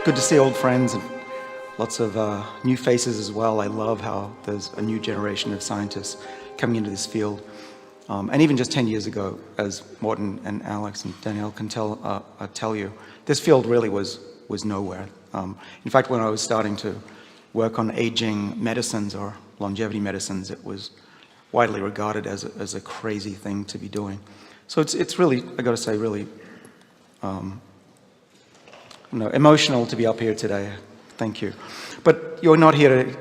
Good to see old friends and lots of new faces as well. I love how there's a new generation of scientists coming into this field. And even just 10 years ago, as Morten and Alex and Danielle can tell you, this field really was nowhere. In fact, when I was starting to work on aging medicines or longevity medicines, it was widely regarded as a crazy thing to be doing. So it's really, I got to say, really emotional to be up here today. Thank you. But you're not here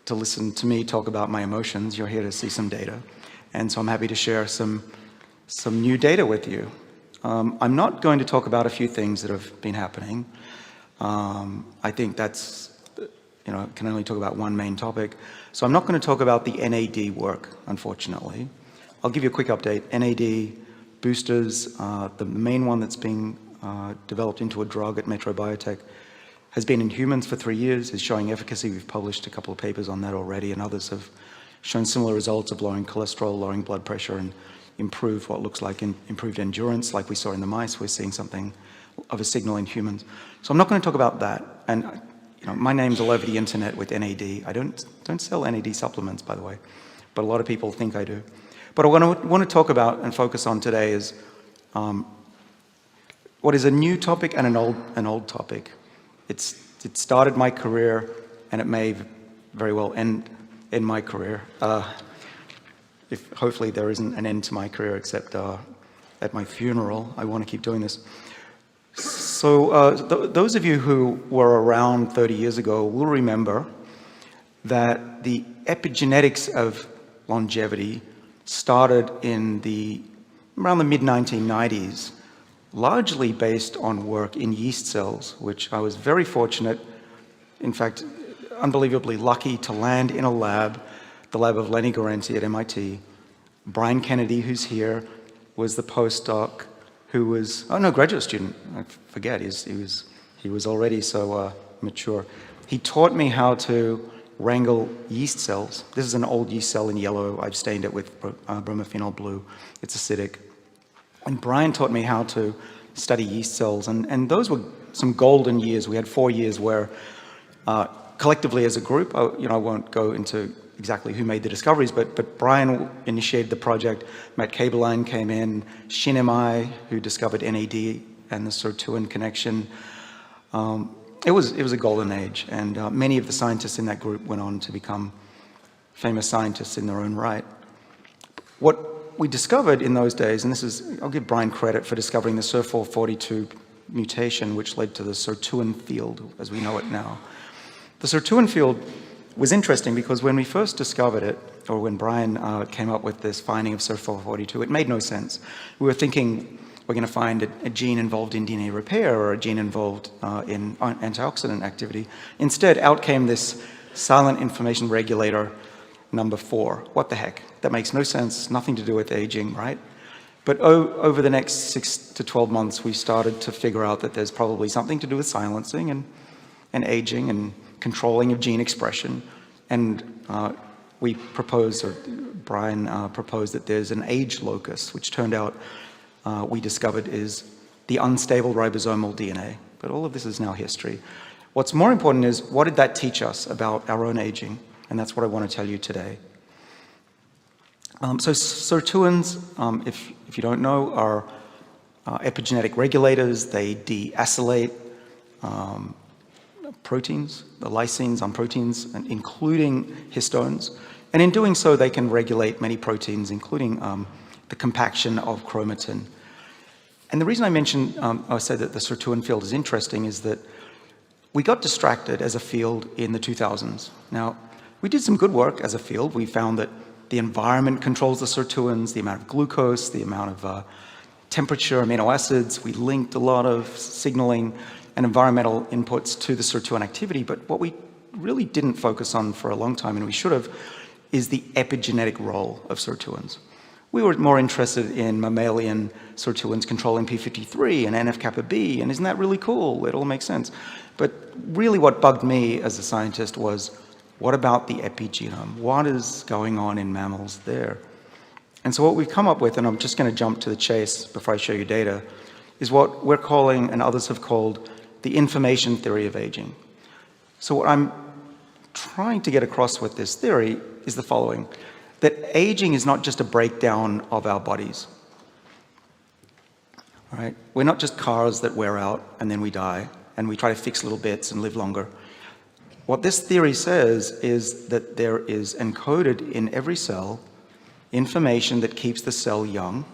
to listen to me talk about my emotions. You're here to see some data. And so I'm happy to share some new data with you. I'm not going to talk about a few things that have been happening. I think that's, can only talk about one main topic. So I'm not going to talk about the NAD work, unfortunately. I'll give you a quick update. NAD boosters, the main one that's being developed into a drug at Metro Biotech, has been in humans for 3 years, is showing efficacy. We've published a couple of papers on that already, and others have shown similar results of lowering cholesterol, lowering blood pressure, and improved what looks like improved endurance, like we saw in the mice. We're seeing something of a signal in humans. So I'm not going to talk about that. And my name's all over the internet with NAD. I don't sell NAD supplements, by the way, but a lot of people think I do. But what I want to talk about and focus on today is what is a new topic and an old topic. It started my career, and it may very well end in my career. If hopefully there isn't an end to my career, except at my funeral. I want to keep doing this. So those of you who were around 30 years ago will remember that the epigenetics of longevity started around the mid-1990s, largely based on work in yeast cells, which I was very fortunate, in fact, unbelievably lucky to land in a lab, the lab of Lenny Guarente at MIT. Brian Kennedy, who's here, was the postdoc who was, graduate student, I forget, he was already so mature. He taught me how to wrangle yeast cells. This is an old yeast cell in yellow. I've stained it with bromophenol blue. It's acidic. And Brian taught me how to study yeast cells, and those were some golden years. We had 4 years where collectively as a group, I won't go into exactly who made the discoveries, but Brian initiated the project, Matt Kaberlein came in, Shin Imai, who discovered NAD and the Sirtuin connection. It was a golden age, and many of the scientists in that group went on to become famous scientists in their own right. What we discovered in those days, and I'll give Brian credit for discovering the Sirtuin mutation, which led to the Sirtuin field as we know it now. The Sirtuin field was interesting because when we first discovered it, or when Brian came up with this finding of Sirtuin, it made no sense. We were thinking we're going to find a gene involved in DNA repair or a gene involved in antioxidant activity. Instead, out came this silent information regulator number 4. What the heck? That makes no sense, nothing to do with aging, right? But over the next 6 to 12 months, we started to figure out that there's probably something to do with silencing and aging and controlling of gene expression. And we proposed, or Brian proposed, that there's an age locus, which turned out we discovered is the unstable ribosomal DNA. But all of this is now history. What's more important is, what did that teach us about our own aging? And that's what I want to tell you today. So Sirtuins, if you don't know, are epigenetic regulators. They deacylate proteins, the lysines on proteins, including histones. And in doing so, they can regulate many proteins, including the compaction of chromatin. And the reason I said that the Sirtuin field is interesting is that we got distracted as a field in the 2000s. Now, we did some good work as a field. We found that the environment controls the Sirtuins, the amount of glucose, the amount of temperature, amino acids. We linked a lot of signaling and environmental inputs to the Sirtuin activity. But what we really didn't focus on for a long time, and we should have, is the epigenetic role of Sirtuins. We were more interested in mammalian Sirtuins controlling p53 and NF-kappa B, and isn't that really cool? It all makes sense. But really what bugged me as a scientist was, what about the epigenome? What is going on in mammals there? And so what we've come up with, and I'm just going to jump to the chase before I show you data, is what we're calling, and others have called, the information theory of aging. So what I'm trying to get across with this theory is the following, that aging is not just a breakdown of our bodies. Right? We're not just cars that wear out and then we die and we try to fix little bits and live longer. What this theory says is that there is encoded in every cell information that keeps the cell young,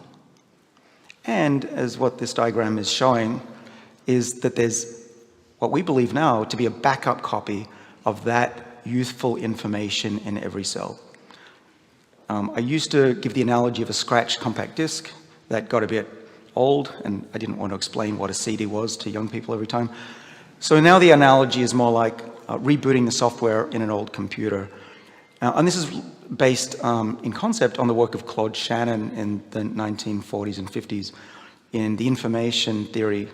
and as what this diagram is showing, is that there's what we believe now to be a backup copy of that youthful information in every cell. I used to give the analogy of a scratched compact disc that got a bit old, and I didn't want to explain what a CD was to young people every time. So now the analogy is more like rebooting the software in an old computer. And this is based in concept on the work of Claude Shannon in the 1940s and 50s in the information theory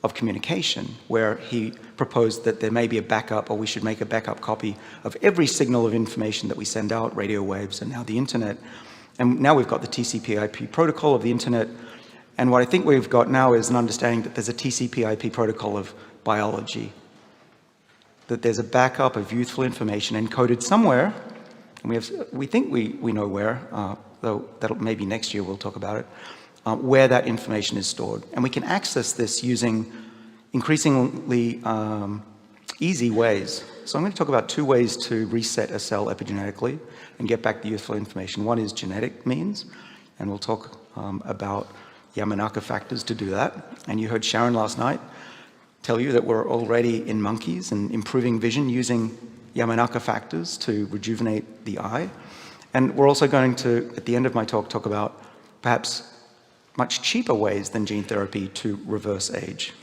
of communication, where he proposed that there may be a backup, or we should make a backup copy of every signal of information that we send out, radio waves, and now the internet. And now we've got the TCP/IP protocol of the internet. And what I think we've got now is an understanding that there's a TCP/IP protocol of biology, that there's a backup of youthful information encoded somewhere, and we think we know where, though that'll maybe next year we'll talk about it, where that information is stored. And we can access this using increasingly easy ways. So I'm going to talk about two ways to reset a cell epigenetically and get back the youthful information. One is genetic means, and we'll talk about Yamanaka factors to do that. And you heard Sharon last night tell you that we're already in monkeys and improving vision using Yamanaka factors to rejuvenate the eye. And we're also going to, at the end of my talk about perhaps much cheaper ways than gene therapy to reverse age.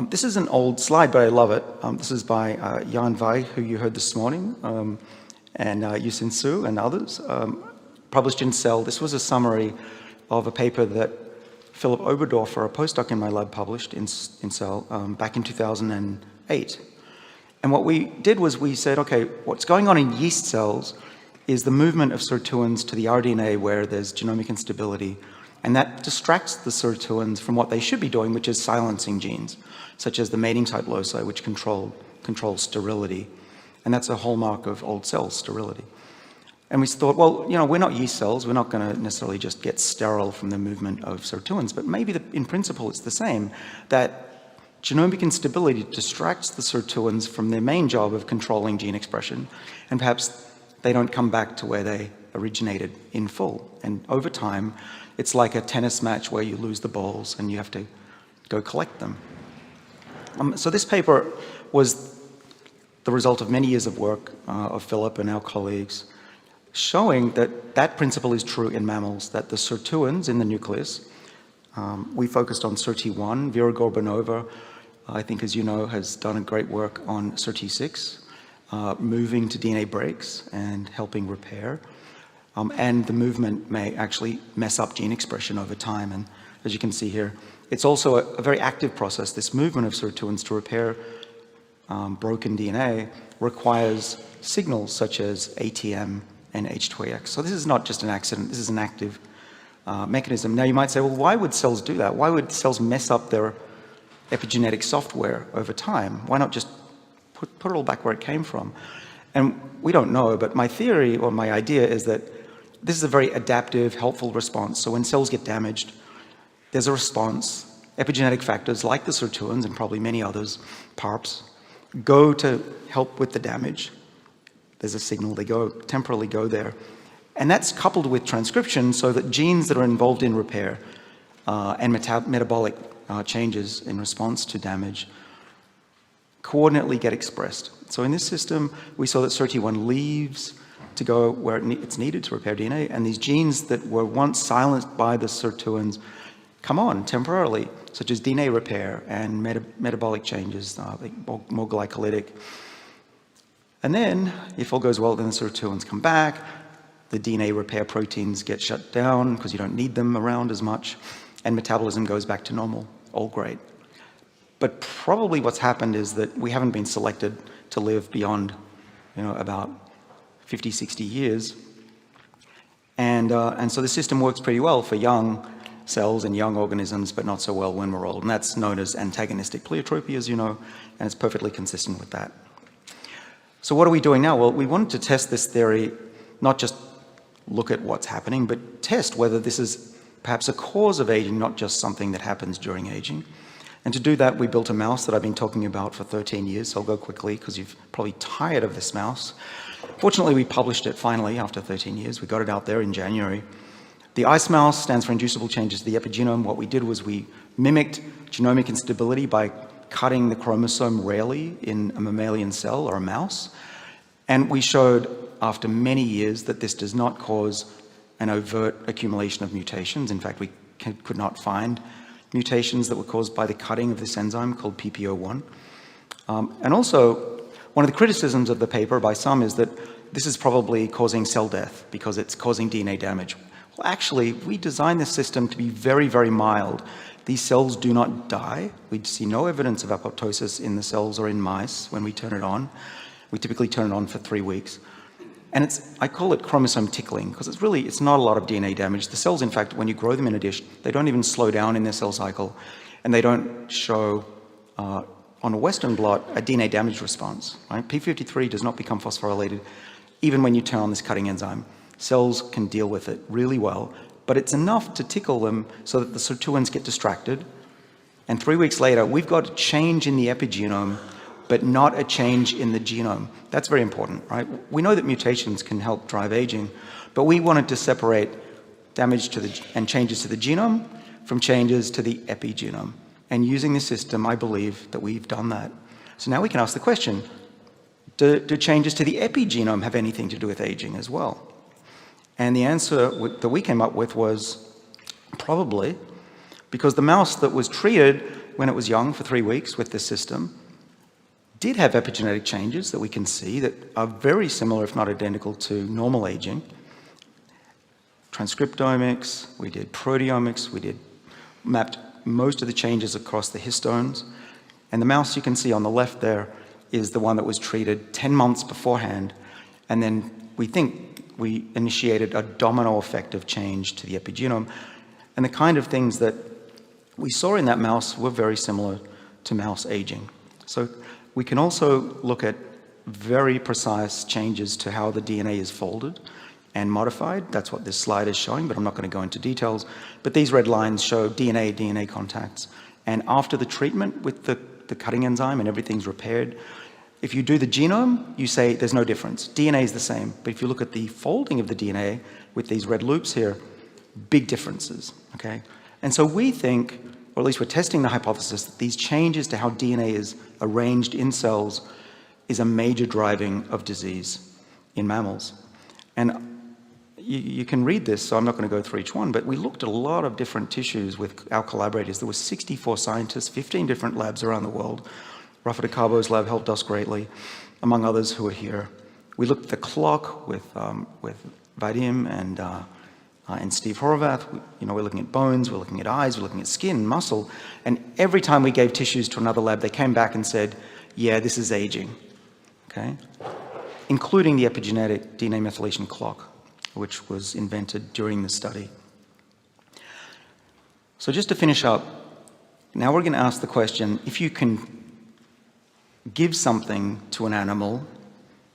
This is an old slide, but I love it. This is by Jan Vai, who you heard this morning, and Yusin Su and others, published in Cell. This was a summary of a paper that Philip Oberdorfer, a postdoc in my lab, published in Cell back in 2008. And what we did was we said, okay, what's going on in yeast cells is the movement of sirtuins to the rDNA where there's genomic instability, and that distracts the sirtuins from what they should be doing, which is silencing genes, such as the mating site loci, which control sterility. And that's a hallmark of old cells, sterility. And we thought, well, we're not yeast cells. We're not going to necessarily just get sterile from the movement of sirtuins, but maybe in principle it's the same, that genomic instability distracts the sirtuins from their main job of controlling gene expression, and perhaps they don't come back to where they originated in full. And over time, it's like a tennis match where you lose the balls and you have to go collect them. So this paper was the result of many years of work of Philip and our colleagues, showing that that principle is true in mammals, that the sirtuins in the nucleus, we focused on Sirti1, Vera Gorbanova, I think, as you know, has done a great work on Sirti6, moving to DNA breaks and helping repair. And the movement may actually mess up gene expression over time. And as you can see here, it's also a very active process. This movement of sirtuins to repair broken DNA requires signals such as ATM and H2AX. So this is not just an accident, this is an active mechanism. Now you might say, well, why would cells do that? Why would cells mess up their epigenetic software over time? Why not just put it all back where it came from? And we don't know, but my theory or my idea is that this is a very adaptive, helpful response. So when cells get damaged, there's a response. Epigenetic factors like the sirtuins and probably many others, PARPs, go to help with the damage. There's a signal, they temporarily go there. And that's coupled with transcription so that genes that are involved in repair and metabolic changes in response to damage coordinately get expressed. So in this system, we saw that Sirti1 leaves to go where it's needed to repair DNA, and these genes that were once silenced by the sirtuins come on temporarily, such as DNA repair and metabolic changes, more glycolytic. And then, if all goes well, then the sirtuins come back, the DNA repair proteins get shut down because you don't need them around as much, and metabolism goes back to normal, all great. But probably what's happened is that we haven't been selected to live beyond, about 50, 60 years. And so the system works pretty well for young cells in young organisms, but not so well when we're old. And that's known as antagonistic pleiotropy, as you know, and it's perfectly consistent with that. So what are we doing now? Well, we wanted to test this theory, not just look at what's happening, but test whether this is perhaps a cause of aging, not just something that happens during aging. And to do that, we built a mouse that I've been talking about for 13 years, so I'll go quickly because you're probably tired of this mouse. Fortunately, we published it finally after 13 years. We got it out there in January. The ICE mouse stands for inducible changes to the epigenome. What we did was we mimicked genomic instability by cutting the chromosome rarely in a mammalian cell or a mouse. And we showed after many years that this does not cause an overt accumulation of mutations. In fact, we could not find mutations that were caused by the cutting of this enzyme called PPO1. And also, one of the criticisms of the paper by some is that this is probably causing cell death because it's causing DNA damage. Well, actually, we designed this system to be very, very mild. These cells do not die. We see no evidence of apoptosis in the cells or in mice when we turn it on. We typically turn it on for 3 weeks. And I call it chromosome tickling because it's not a lot of DNA damage. The cells, in fact, when you grow them in a dish, they don't even slow down in their cell cycle, and they don't show on a Western blot a DNA damage response. Right? P53 does not become phosphorylated even when you turn on this cutting enzyme. Cells can deal with it really well, but it's enough to tickle them so that the Sirtuins get distracted. And 3 weeks later, we've got a change in the epigenome, but not a change in the genome. That's very important, right? We know that mutations can help drive aging, but we wanted to separate damage and changes to the genome from changes to the epigenome. And using this system, I believe that we've done that. So now we can ask the question, do changes to the epigenome have anything to do with aging as well? And the answer that we came up with was probably, because the mouse that was treated when it was young for 3 weeks with this system did have epigenetic changes that we can see that are very similar, if not identical, to normal aging. Transcriptomics, we did proteomics, mapped most of the changes across the histones. And the mouse you can see on the left there is the one that was treated 10 months beforehand. And then we think we initiated a domino effect of change to the epigenome. And the kind of things that we saw in that mouse were very similar to mouse aging. So we can also look at very precise changes to how the DNA is folded and modified. That's what this slide is showing, but I'm not going to go into details. But these red lines show DNA contacts. And after the treatment with the cutting enzyme and everything's repaired, if you do the genome, you say there's no difference. DNA is the same. But if you look at the folding of the DNA with these red loops here, big differences, okay? And so we think, or at least we're testing the hypothesis, that these changes to how DNA is arranged in cells is a major driving of disease in mammals. And you can read this, so I'm not going to go through each one, but we looked at a lot of different tissues with our collaborators. There were 64 scientists, 15 different labs around the world. Rafa de Cabo's lab helped us greatly, among others who are here. We looked at the clock with Vadim and Steve Horvath. We're looking at bones, we're looking at eyes, we're looking at skin, muscle, and every time we gave tissues to another lab, they came back and said, yeah, this is aging, okay? Including the epigenetic DNA methylation clock, which was invented during the study. So just to finish up, now we're going to ask the question, if you can give something to an animal,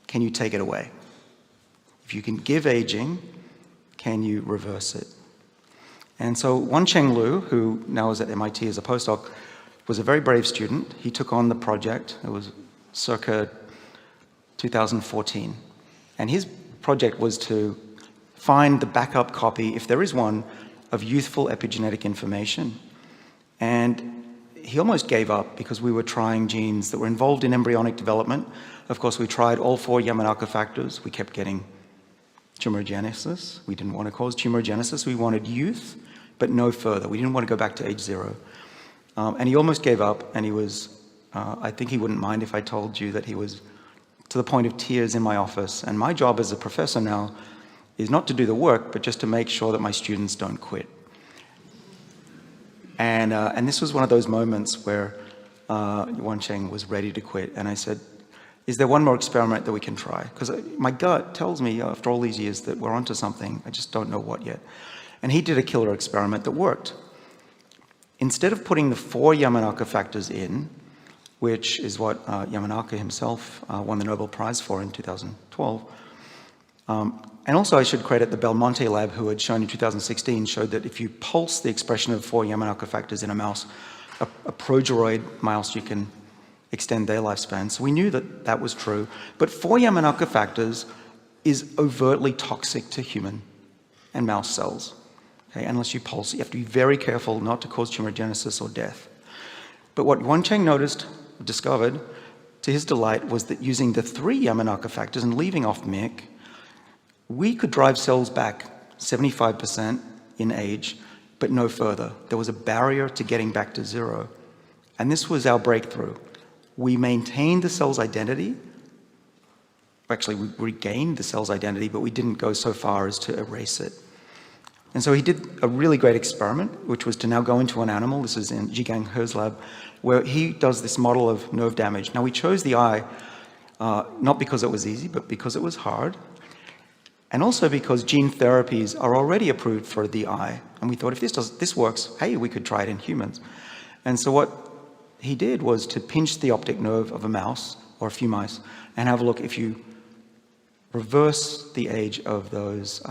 can you take it away? If you can give aging, can you reverse it? And so Wencheng Liu, who now is at MIT as a postdoc, was a very brave student. He took on the project. It was circa 2014. And his project was to find the backup copy, if there is one, of youthful epigenetic information. And he almost gave up because we were trying genes that were involved in embryonic development. Of course, we tried all 4 Yamanaka factors. We kept getting tumorigenesis. We didn't want to cause tumorigenesis. We wanted youth, but no further. We didn't want to go back to age 0. And he almost gave up, and he was, I think he wouldn't mind if I told you that he was to the point of tears in my office. And my job as a professor now is not to do the work, but just to make sure that my students don't quit. And this was one of those moments where Wencheng was ready to quit. And I said, is there one more experiment that we can try? Because my gut tells me after all these years that we're onto something. I just don't know what yet. And he did a killer experiment that worked. Instead of putting the 4 Yamanaka factors in, which is what Yamanaka himself won the Nobel Prize for in 2012, and also I should credit the Belmonte lab, who had shown in 2016, showed that if you pulse the expression of 4 Yamanaka factors in a mouse, a progeroid mouse, you can extend their lifespan. So we knew that that was true. But 4 Yamanaka factors is overtly toxic to human and mouse cells. Okay, unless you pulse, you have to be very careful not to cause tumorigenesis or death. But what Wancheng discovered, to his delight, was that using the 3 Yamanaka factors and leaving off MYC, we could drive cells back 75% in age, but no further. There was a barrier to getting back to 0. And this was our breakthrough. We maintained the cell's identity. Actually, we regained the cell's identity, but we didn't go so far as to erase it. And so he did a really great experiment, which was to now go into an animal. This is in Zhigang He's lab, where he does this model of nerve damage. Now, we chose the eye, not because it was easy, but because it was hard. And also because gene therapies are already approved for the eye. And we thought, if this works, hey, we could try it in humans. And so what he did was to pinch the optic nerve of a mouse, or a few mice, and have a look. If you reverse the age of those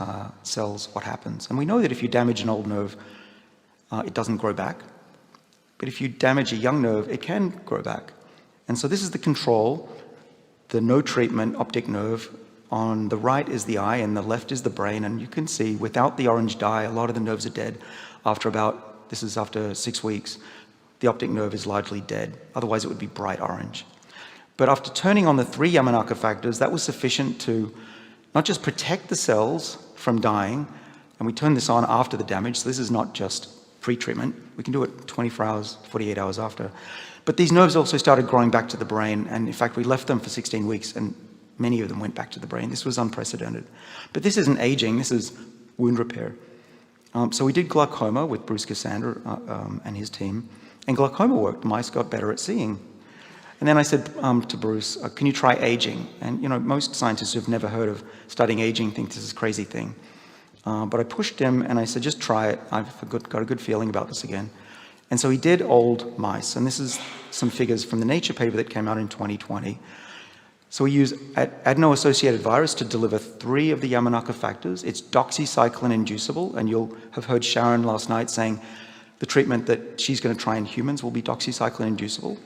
cells, what happens? And we know that if you damage an old nerve, it doesn't grow back. But if you damage a young nerve, it can grow back. And so this is the control, the no treatment optic nerve. On the right is the eye, and the left is the brain. And you can see, without the orange dye, a lot of the nerves are dead after this is after 6 weeks. The optic nerve is largely dead. Otherwise, it would be bright orange. But after turning on the 3 Yamanaka factors, that was sufficient to not just protect the cells from dying, and we turned this on after the damage, so this is not just pre-treatment. We can do it 24 hours, 48 hours after. But these nerves also started growing back to the brain, and in fact, we left them for 16 weeks, and many of them went back to the brain. This was unprecedented. But this isn't aging, this is wound repair. So we did glaucoma with Bruce Cassander and his team, and glaucoma worked. Mice got better at seeing. And then I said to Bruce, can you try aging? And most scientists who've never heard of studying aging think this is a crazy thing. But I pushed him and I said, just try it. I've got a good feeling about this again. And so he did old mice. And this is some figures from the Nature paper that came out in 2020. So we use adeno-associated virus to deliver 3 of the Yamanaka factors. It's doxycycline inducible. And you'll have heard Sharon last night saying the treatment that she's going to try in humans will be doxycycline inducible.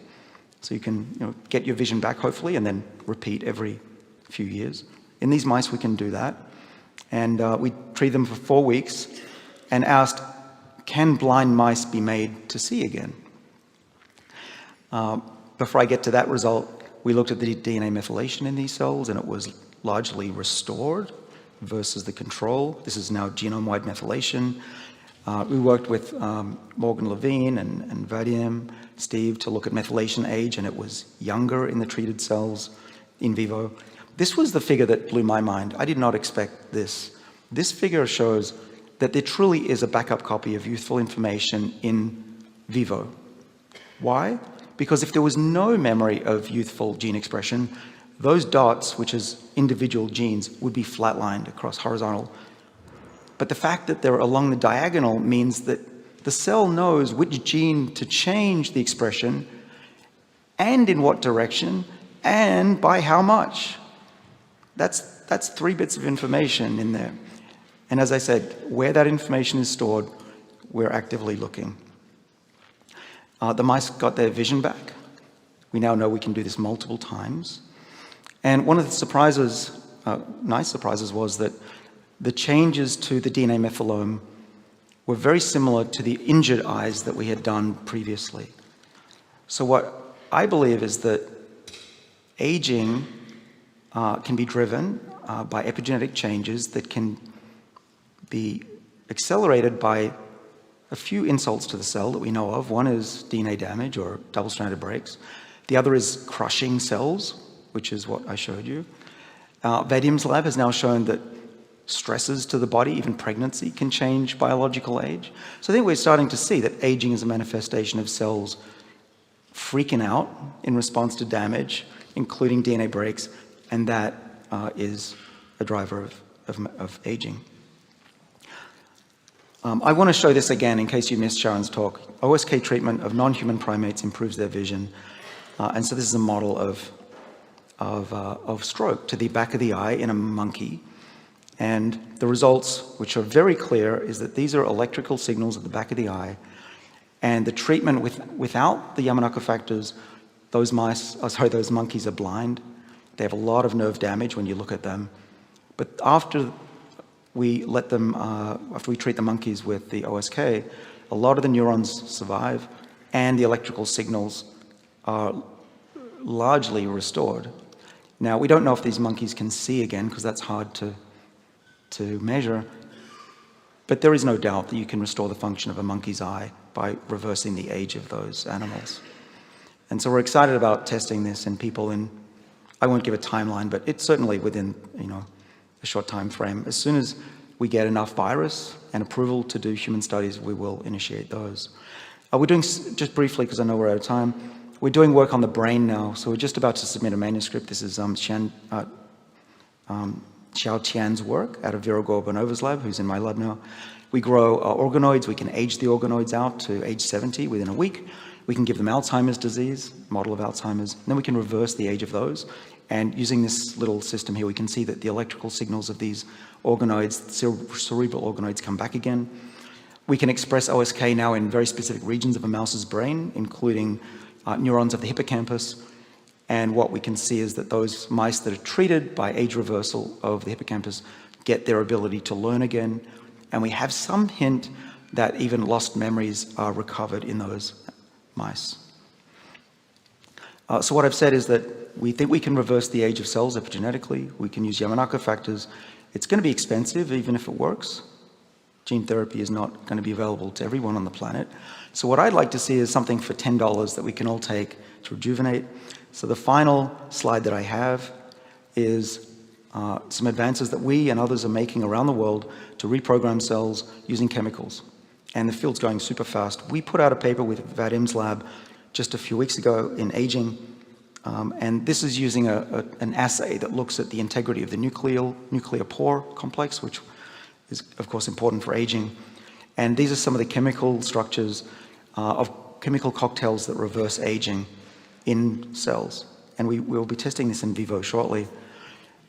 So you can get your vision back, hopefully, and then repeat every few years. In these mice, we can do that. And we treated them for 4 weeks and asked, can blind mice be made to see again? Before I get to that result, we looked at the DNA methylation in these cells, and it was largely restored versus the control. This is now genome-wide methylation. We worked with Morgan Levine and Vadim, Steve, to look at methylation age, and it was younger in the treated cells in vivo. This was the figure that blew my mind. I did not expect this. This figure shows that there truly is a backup copy of youthful information in vivo. Why? Because if there was no memory of youthful gene expression, those dots, which is individual genes, would be flatlined across horizontal. But the fact that they're along the diagonal means that the cell knows which gene to change the expression, and in what direction, and by how much. That's 3 bits of information in there. And as I said, where that information is stored, we're actively looking. The mice got their vision back. We now know we can do this multiple times. And one of the surprises, nice surprises, was that the changes to the DNA methylome were very similar to the injured eyes that we had done previously. So what I believe is that aging can be driven by epigenetic changes that can be accelerated by a few insults to the cell that we know of. One is DNA damage or double-stranded breaks. The other is crushing cells, which is what I showed you. Vadim's lab has now shown that stresses to the body, even pregnancy, can change biological age. So I think we're starting to see that aging is a manifestation of cells freaking out in response to damage, including DNA breaks, and that is a driver of aging. I want to show this again in case you missed Sharon's talk. OSK treatment of non-human primates improves their vision. And so this is a model of stroke to the back of the eye in a monkey. And the results, which are very clear, is that these are electrical signals at the back of the eye. And the treatment without the Yamanaka factors, those monkeys are blind. They have a lot of nerve damage when you look at them. But after we treat the monkeys with the OSK, a lot of the neurons survive and the electrical signals are largely restored. Now, we don't know if these monkeys can see again because that's hard to measure, but there is no doubt that you can restore the function of a monkey's eye by reversing the age of those animals. And so we're excited about testing this in people in, I won't give a timeline, but it's certainly within, a short time frame. As soon as we get enough virus and approval to do human studies, we will initiate those. We're doing, just briefly, because I know we're out of time, we're doing work on the brain now. So we're just about to submit a manuscript. This is Xiao Tian's work out of Vero Gorbanova's lab, who's in my lab now. We grow organoids. We can age the organoids out to age 70 within a week. We can give them Alzheimer's disease, model of Alzheimer's. And then we can reverse the age of those. And using this little system here, we can see that the electrical signals of these organoids, cerebral organoids, come back again. We can express OSK now in very specific regions of a mouse's brain, including neurons of the hippocampus. And what we can see is that those mice that are treated by age reversal of the hippocampus get their ability to learn again. And we have some hint that even lost memories are recovered in those mice. So what I've said is that we think we can reverse the age of cells epigenetically. We can use Yamanaka factors. It's going to be expensive, even if it works. Gene therapy is not going to be available to everyone on the planet. So what I'd like to see is something for $10 that we can all take to rejuvenate. So the final slide that I have is some advances that we and others are making around the world to reprogram cells using chemicals. And the field's going super fast. We put out a paper with Vadim's lab just a few weeks ago in aging. And this is using an assay that looks at the integrity of the nuclear pore complex, which is, of course, important for aging. And these are some of the chemical structures of chemical cocktails that reverse aging in cells. And we will be testing this in vivo shortly.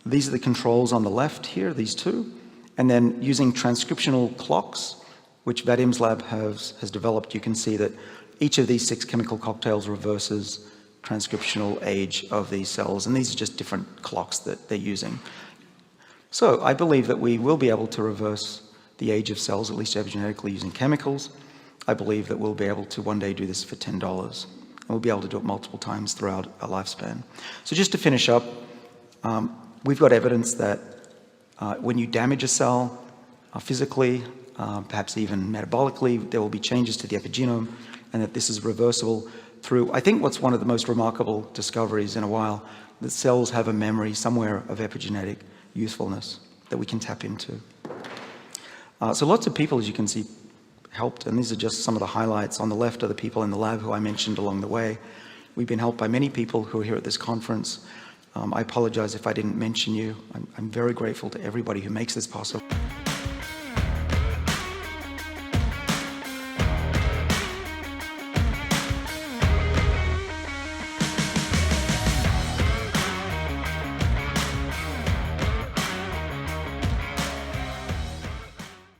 These are the controls on the left here, these two. And then using transcriptional clocks, which Vadim's lab has developed, you can see that each of these 6 chemical cocktails reverses transcriptional age of these cells. And these are just different clocks that they're using. So I believe that we will be able to reverse the age of cells, at least epigenetically, using chemicals. I believe that we'll be able to one day do this for $10. And we'll be able to do it multiple times throughout a lifespan. So just to finish up, we've got evidence that when you damage a cell physically, perhaps even metabolically, there will be changes to the epigenome, and that this is reversible through, I think, what's one of the most remarkable discoveries in a while, that cells have a memory somewhere of epigenetic usefulness that we can tap into. So lots of people, as you can see, helped, and these are just some of the highlights. On the left are the people in the lab who I mentioned along the way. We've been helped by many people who are here at this conference. I apologize if I didn't mention you. I'm very grateful to everybody who makes this possible.